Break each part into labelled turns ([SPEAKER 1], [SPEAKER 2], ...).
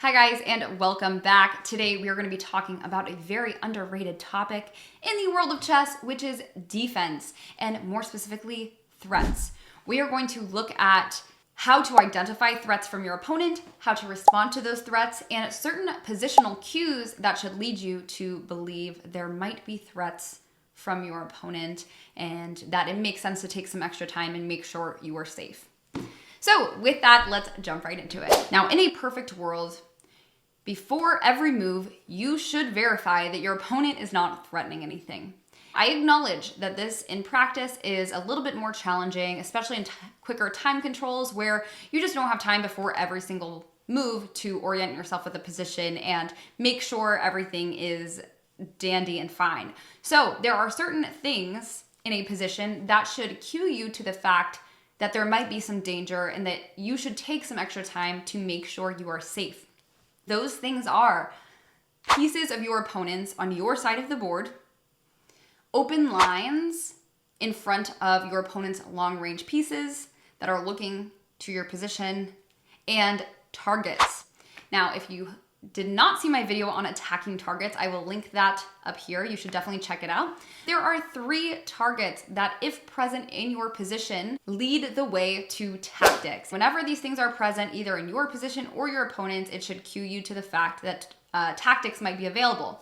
[SPEAKER 1] Hi guys, and welcome back. Today we are going to be talking about a very underrated topic in the world of chess, which is defense, and more specifically, threats. We are going to look at how to identify threats from your opponent, how to respond to those threats, and certain positional cues that should lead you to believe there might be threats from your opponent, and that it makes sense to take some extra time and make sure you are safe. So with that, let's jump right into it. Now, in a perfect world, before every move, you should verify that your opponent is not threatening anything. I acknowledge that this in practice is a little bit more challenging, especially in quicker time controls where you just don't have time before every single move to orient yourself with a position and make sure everything is dandy and fine. So there are certain things in a position that should cue you to the fact that there might be some danger and that you should take some extra time to make sure you are safe. Those things are pieces of your opponents on your side of the board, open lines in front of your opponent's long-range pieces that are looking to your position, and targets. Now, if you did not see my video on attacking targets, I will link that up here. You should definitely check it out. There are 3 targets that, if present in your position, lead the way to tactics. Whenever these things are present, either in your position or your opponent's, it should cue you to the fact that tactics might be available.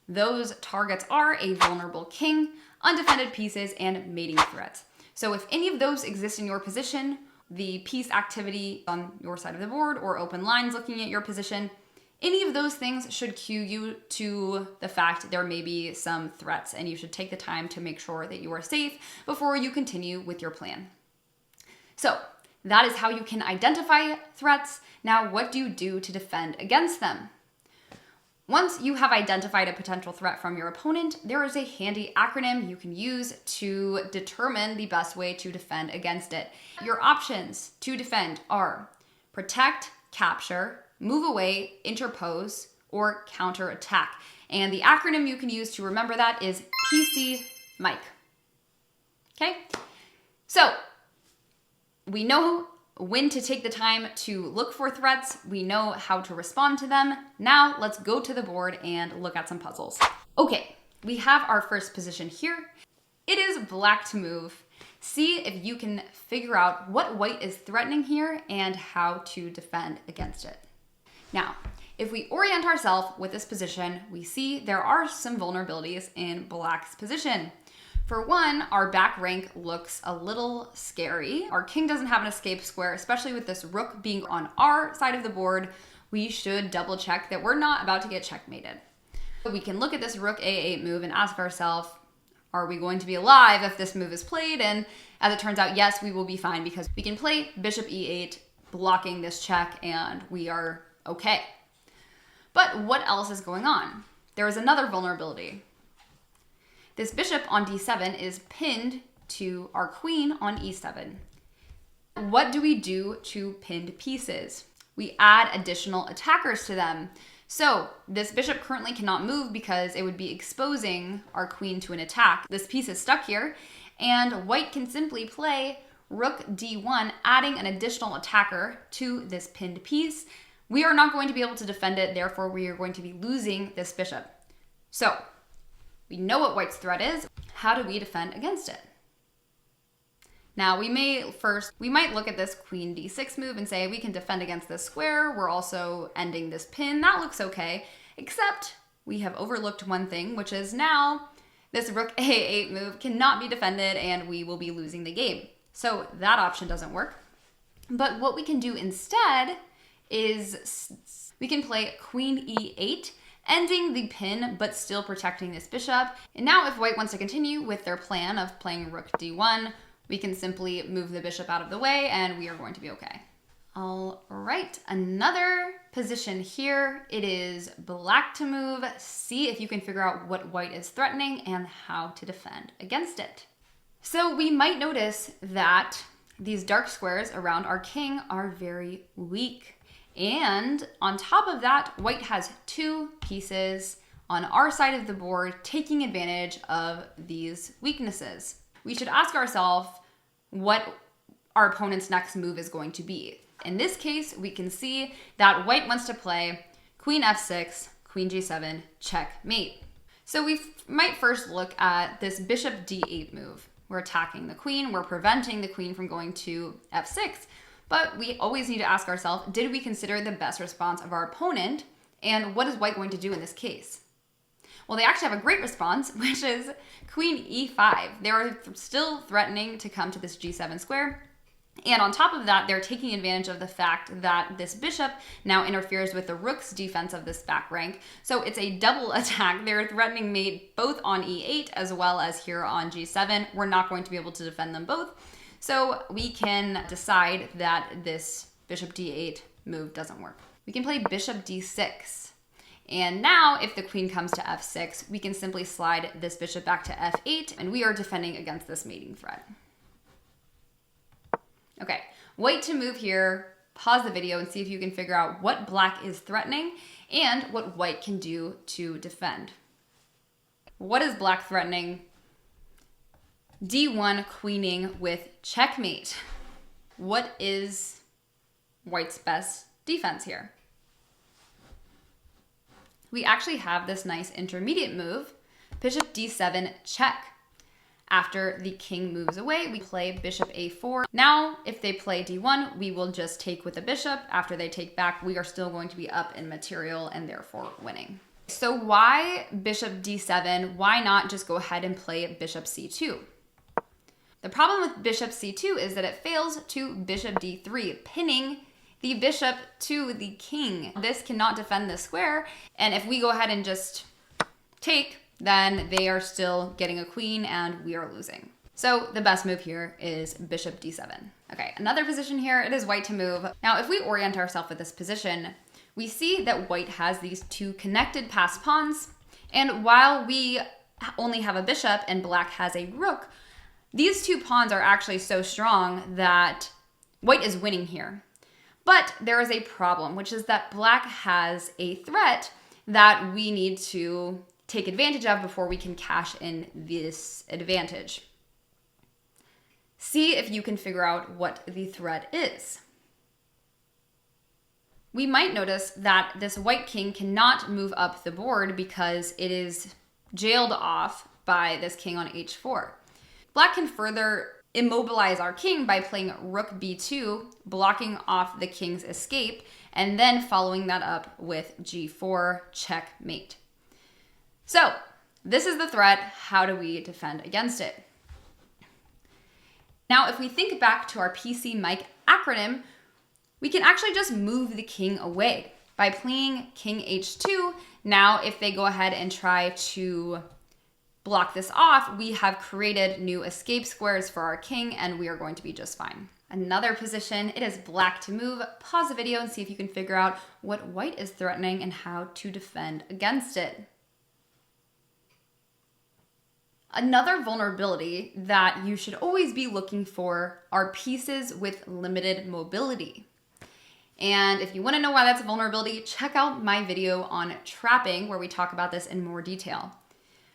[SPEAKER 1] Those targets are a vulnerable king, undefended pieces, and mating threats. So if any of those exist in your position, the piece activity on your side of the board or open lines looking at your position, any of those things should cue you to the fact there may be some threats, and you should take the time to make sure that you are safe before you continue with your plan. So that is how you can identify threats. Now, what do you do to defend against them? Once you have identified a potential threat from your opponent, there is a handy acronym you can use to determine the best way to defend against it. Your options to defend are protect, capture, move away, interpose, or counterattack. And the acronym you can use to remember that is PC Mike. Okay? So we know when to take the time to look for threats. We know how to respond to them. Now let's go to the board and look at some puzzles. Okay, we have our first position here. It is black to move. See if you can figure out what white is threatening here and how to defend against it. Now, if we orient ourselves with this position, we see there are some vulnerabilities in black's position. For one, our back rank looks a little scary. Our king doesn't have an escape square, especially with this rook being on our side of the board. We should double check that we're not about to get checkmated. We can look at this rook a8 move and ask ourselves, are we going to be alive if this move is played? And as it turns out, yes, we will be fine because we can play bishop e8, blocking this check, and we are okay. But what else is going on? There is another vulnerability. This bishop on d7 is pinned to our queen on e7. What do we do to pinned pieces? We add additional attackers to them. So this bishop currently cannot move because it would be exposing our queen to an attack. This piece is stuck here, and white can simply play rook d1, adding an additional attacker to this pinned piece. We are not going to be able to defend it, therefore we are going to be losing this bishop. So we know what white's threat is. How do we defend against it? Now, we might look at this queen d6 move and say we can defend against this square. We're also ending this pin. That looks okay, except we have overlooked one thing, which is now this rook a8 move cannot be defended and we will be losing the game. So that option doesn't work. But what we can do instead is we can play queen e8, ending the pin, but still protecting this bishop. And now if white wants to continue with their plan of playing rook d1, we can simply move the bishop out of the way and we are going to be okay. All right, another position here. It is black to move. See if you can figure out what white is threatening and how to defend against it. So we might notice that these dark squares around our king are very weak. And on top of that, white has 2 pieces on our side of the board taking advantage of these weaknesses. We should ask ourselves what our opponent's next move is going to be. In this case, we can see that white wants to play queen f6, queen g7, checkmate. So we might first look at this bishop d8 move. We're attacking the queen, we're preventing the queen from going to f6, but we always need to ask ourselves, did we consider the best response of our opponent, and what is white going to do in this case? Well, they actually have a great response, which is queen e5. They're still threatening to come to this g7 square. And on top of that, they're taking advantage of the fact that this bishop now interferes with the rook's defense of this back rank. So it's a double attack. They're threatening mate both on e8 as well as here on g7. We're not going to be able to defend them both. So we can decide that this bishop d8 move doesn't work. We can play bishop d6. And now if the queen comes to f6, we can simply slide this bishop back to f8, and we are defending against this mating threat. Okay, white to move here, pause the video and see if you can figure out what black is threatening and what white can do to defend. What is black threatening? D1 queening with checkmate. What is white's best defense here? We actually have this nice intermediate move, bishop d7 check. After the king moves away, we play bishop a4. Now, if they play d1, we will just take with the bishop. After they take back, we are still going to be up in material and therefore winning. So why bishop d7? Why not just go ahead and play bishop c2? The problem with bishop c2 is that it fails to bishop d3, pinning the bishop to the king. This cannot defend the square, and if we go ahead and just take, then they are still getting a queen and we are losing. So the best move here is bishop d7. Okay, another position here, it is white to move. Now, if we orient ourselves with this position, we see that white has these two connected passed pawns, and while we only have a bishop and black has a rook, these two pawns are actually so strong that white is winning here. But there is a problem, which is that black has a threat that we need to take advantage of before we can cash in this advantage. See if you can figure out what the threat is. We might notice that this white king cannot move up the board because it is jailed off by this king on h4. Black can further immobilize our king by playing rook b2, blocking off the king's escape, and then following that up with g4 checkmate. So this is the threat. How do we defend against it? Now, if we think back to our PC Mike acronym, we can actually just move the king away by playing king h2. Now, if they go ahead and try to block this off, we have created new escape squares for our king and we are going to be just fine. Another position, it is black to move. Pause the video and see if you can figure out what white is threatening and how to defend against it. Another vulnerability that you should always be looking for are pieces with limited mobility. And if you want to know why that's a vulnerability, check out my video on trapping where we talk about this in more detail.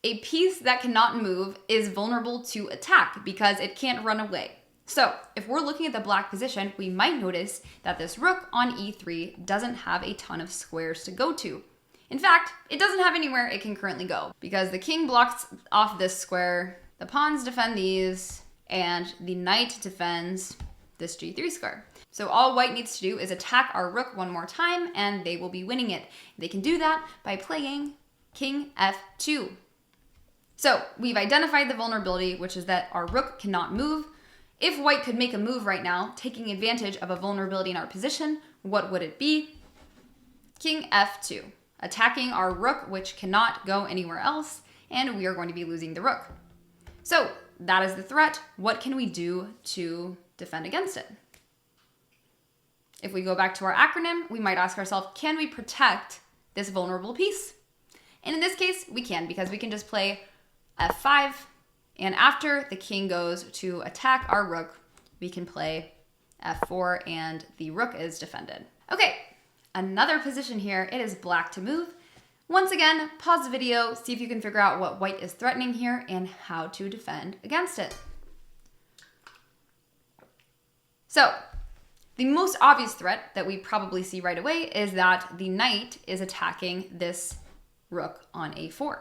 [SPEAKER 1] A piece that cannot move is vulnerable to attack because it can't run away. So if we're looking at the black position, we might notice that this rook on e3 doesn't have a ton of squares to go to. In fact, it doesn't have anywhere it can currently go because the king blocks off this square, the pawns defend these, and the knight defends this g3 square. So all white needs to do is attack our rook one more time and they will be winning it. They can do that by playing king f2. So we've identified the vulnerability, which is that our rook cannot move. If white could make a move right now, taking advantage of a vulnerability in our position, what would it be? King f2. Attacking our rook, which cannot go anywhere else, and we are going to be losing the rook. So that is the threat. What can we do to defend against it? If we go back to our acronym, we might ask ourselves, can we protect this vulnerable piece? And in this case, we can, because we can just play f5, and after the king goes to attack our rook, we can play f4, and the rook is defended. Okay. Another position here, it is black to move. Once again, pause the video, see if you can figure out what white is threatening here and how to defend against it. So, The most obvious threat that we probably see right away is that the knight is attacking this rook on a4.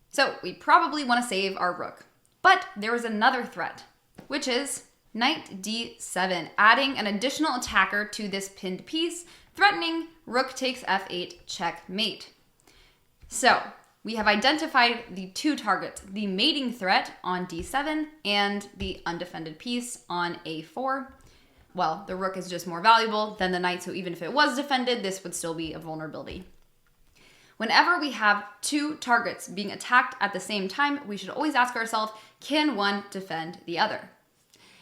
[SPEAKER 1] So we probably want to save our rook. But there is another threat, which is knight d7, adding an additional attacker to this pinned piece, threatening rook takes f8 checkmate. So we have identified the two targets, the mating threat on d7 and the undefended piece on a4. Well, the rook is just more valuable than the knight, so even if it was defended, this would still be a vulnerability. Whenever we have two targets being attacked at the same time, we should always ask ourselves, can one defend the other?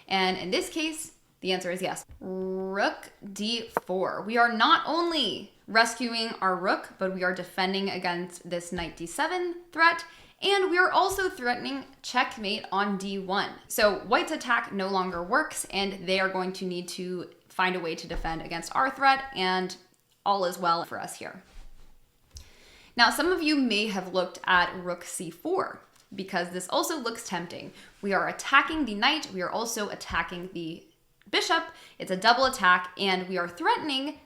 [SPEAKER 1] And in this case, the answer is yes. Rook d4. We are not only rescuing our rook, but we are defending against this knight d7 threat, and we are also threatening checkmate on d1. So white's attack no longer works, and they are going to need to find a way to defend against our threat, and all is well for us here. Now, some of you may have looked at rook c4 because this also looks tempting. We are attacking the knight, we are also attacking the bishop. It's a double attack, and we are threatening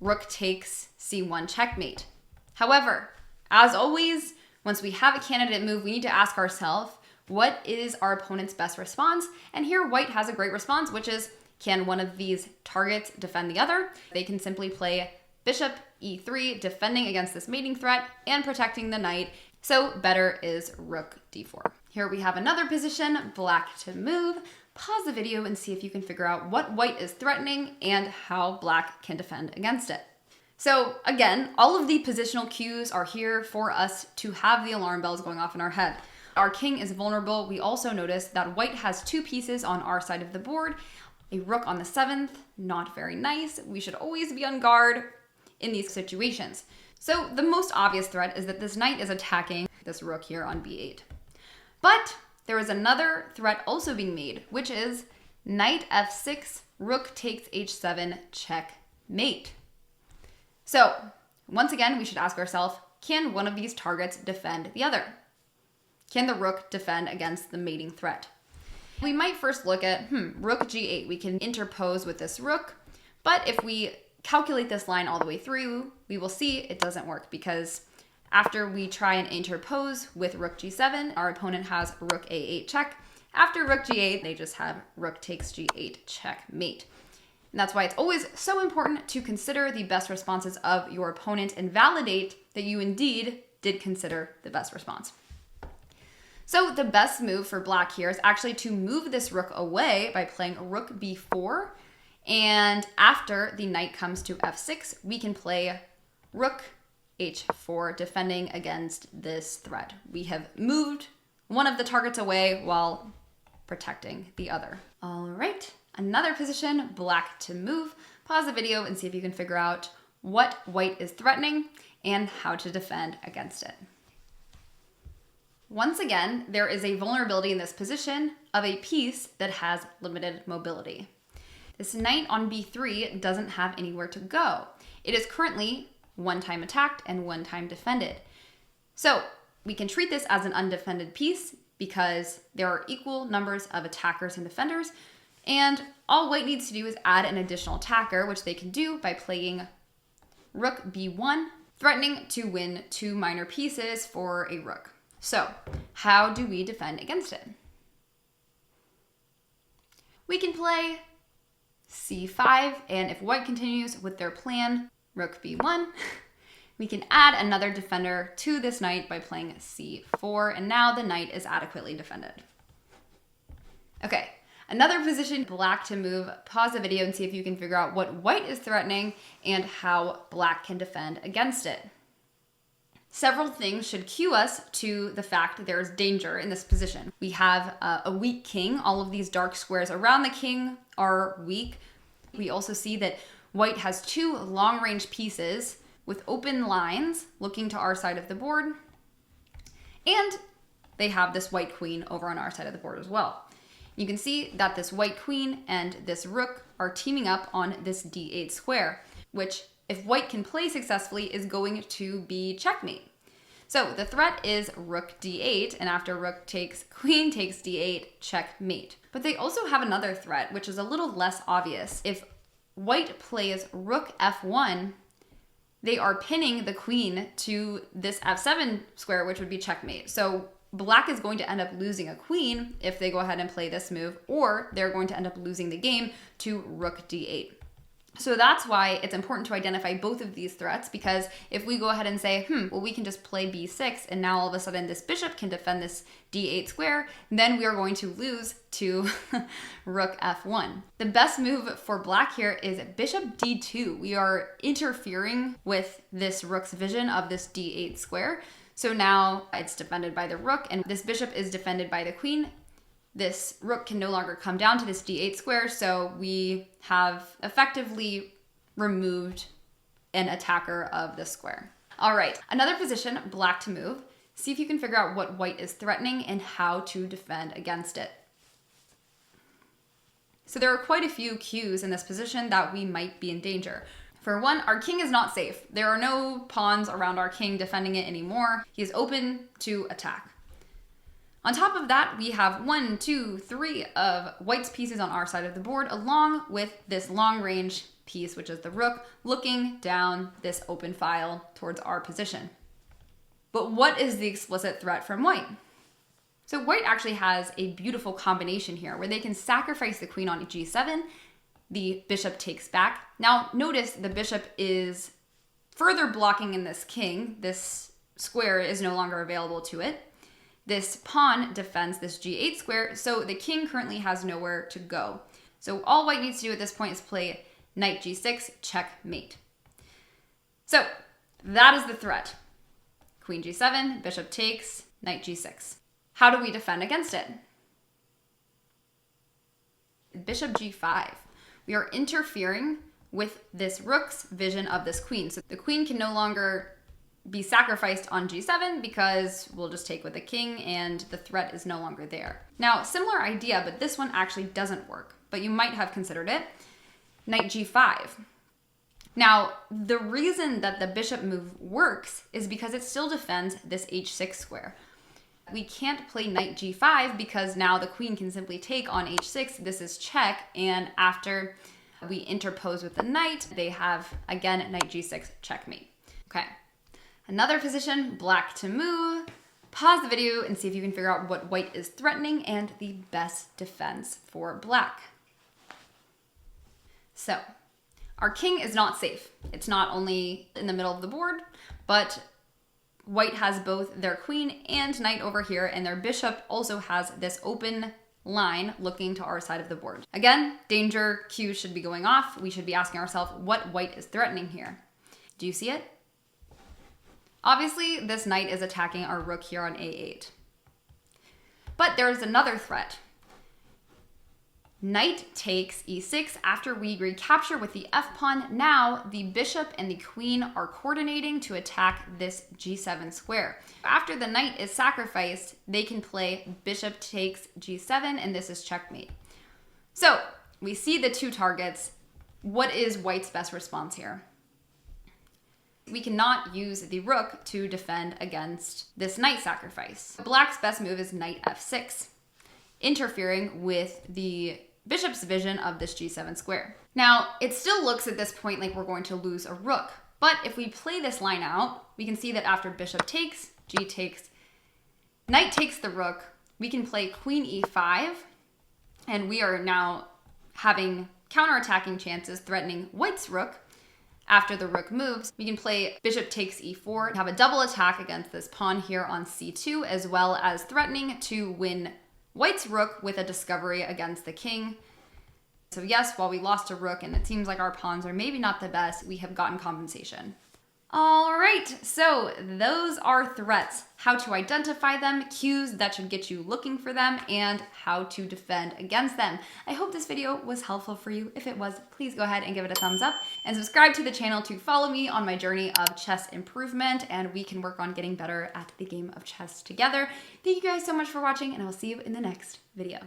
[SPEAKER 1] rook takes c1 checkmate. However, as always, once we have a candidate move, we need to ask ourselves, what is our opponent's best response? And here white has a great response, which is, can one of these targets defend the other? They can simply play bishop e3, defending against this mating threat and protecting the knight. So better is rook d4. Here we have another position, black to move. Pause the video and see if you can figure out what white is threatening and how black can defend against it. So again, all of the positional cues are here for us to have the alarm bells going off in our head. Our king is vulnerable. We also notice that white has two pieces on our side of the board. A rook on the 7th, not very nice. We should always be on guard in these situations. So the most obvious threat is that this knight is attacking this rook here on b8. But there is another threat also being made, which is knight f6, rook takes h7, checkmate. So once again, we should ask ourselves, can one of these targets defend the other? Can the rook defend against the mating threat? We might first look at, rook g8. We can interpose with this rook, but if we calculate this line all the way through, we will see it doesn't work because after we try and interpose with rook g7, our opponent has rook a8 check. After rook g8, they just have rook takes g8 checkmate. And that's why it's always so important to consider the best responses of your opponent and validate that you indeed did consider the best response. So the best move for black here is actually to move this rook away by playing rook b4. And after the knight comes to f6, we can play rook h4, defending against this threat. We have moved one of the targets away while protecting the other. All right, another position, black to move. Pause the video and see if you can figure out what white is threatening and how to defend against it. Once again, there is a vulnerability in this position of a piece that has limited mobility. This knight on b3 doesn't have anywhere to go. It is currently one time attacked and one time defended. So we can treat this as an undefended piece because there are equal numbers of attackers and defenders, and all white needs to do is add an additional attacker, which they can do by playing rook b1, threatening to win two minor pieces for a rook. So how do we defend against it? We can play c5, and if white continues with their plan, rook b1, we can add another defender to this knight by playing c4, and now the knight is adequately defended. Okay, another position, black to move. Pause the video and see if you can figure out what white is threatening and how black can defend against it. Several things should cue us to the fact that there is danger in this position. We have a weak king. All of these dark squares around the king are weak. We also see that white has two long-range pieces with open lines looking to our side of the board. And they have this white queen over on our side of the board as well. You can see that this white queen and this rook are teaming up on this d8 square, which if white can play successfully is going to be checkmate. So the threat is rook d8, and after rook takes, queen takes d8, checkmate. But they also have another threat, which is a little less obvious. If white plays rook f1, they are pinning the queen to this f7 square, which would be checkmate. So black is going to end up losing a queen if they go ahead and play this move, or they're going to end up losing the game to rook d8. So that's why it's important to identify both of these threats, because if we go ahead and say, well, we can just play b6, and now all of a sudden this bishop can defend this d8 square, then we are going to lose to rook f1. The best move for black here is bishop d2. We are interfering with this rook's vision of this d8 square. So now it's defended by the rook, and this bishop is defended by the queen. This rook can no longer come down to this d8 square, so we have effectively removed an attacker of the square. All right, another position, black to move. See if you can figure out what white is threatening and how to defend against it. So there are quite a few cues in this position that we might be in danger. For one, our king is not safe. There are no pawns around our king defending it anymore. He is open to attack. On top of that, we have 1, 2, 3 of white's pieces on our side of the board, along with this long range piece, which is the rook, looking down this open file towards our position. But what is the explicit threat from white? So white actually has a beautiful combination here where they can sacrifice the queen on g7, the bishop takes back. Now notice the bishop is further blocking in this king. This square is no longer available to it. This pawn defends this g8 square, so the king currently has nowhere to go. So all white needs to do at this point is play knight g6, checkmate. So that is the threat. Queen g7, bishop takes, knight g6. How do we defend against it? Bishop g5. We are interfering with this rook's vision of this queen. So the queen can no longer be sacrificed on g7 because we'll just take with the king and the threat is no longer there. Now, similar idea, but this one actually doesn't work, but you might have considered it. Knight g5. Now, the reason that the bishop move works is because it still defends this h6 square. We can't play knight g5 because now the queen can simply take on h6. This is check, and after we interpose with the knight, they have, again, knight g6, checkmate. Okay. Another position, black to move. Pause the video and see if you can figure out what white is threatening and the best defense for black. So, our king is not safe. It's not only in the middle of the board, but white has both their queen and knight over here, and their bishop also has this open line looking to our side of the board. Again, danger cues should be going off. We should be asking ourselves what white is threatening here. Do you see it? Obviously, this knight is attacking our rook here on a8. But there's another threat. Knight takes e6 after we recapture with the f-pawn. Now, the bishop and the queen are coordinating to attack this g7 square. After the knight is sacrificed, they can play bishop takes g7, and this is checkmate. So, we see the two targets. What is white's best response here? We cannot use the rook to defend against this knight sacrifice. Black's best move is knight f6, interfering with the bishop's vision of this g7 square. Now, it still looks at this point like we're going to lose a rook, but if we play this line out, we can see that after bishop takes, g takes, knight takes the rook, we can play queen e5, and we are now having counterattacking chances threatening white's rook. After the rook moves, we can play bishop takes e4, have a double attack against this pawn here on c2, as well as threatening to win white's rook with a discovery against the king. So yes, while we lost a rook and it seems like our pawns are maybe not the best, we have gotten compensation. All right, so those are threats, how to identify them, cues that should get you looking for them, and how to defend against them. I hope this video was helpful for you. If it was, please go ahead and give it a thumbs up and subscribe to the channel to follow me on my journey of chess improvement, and we can work on getting better at the game of chess together. Thank you guys so much for watching, and I will see you in the next video.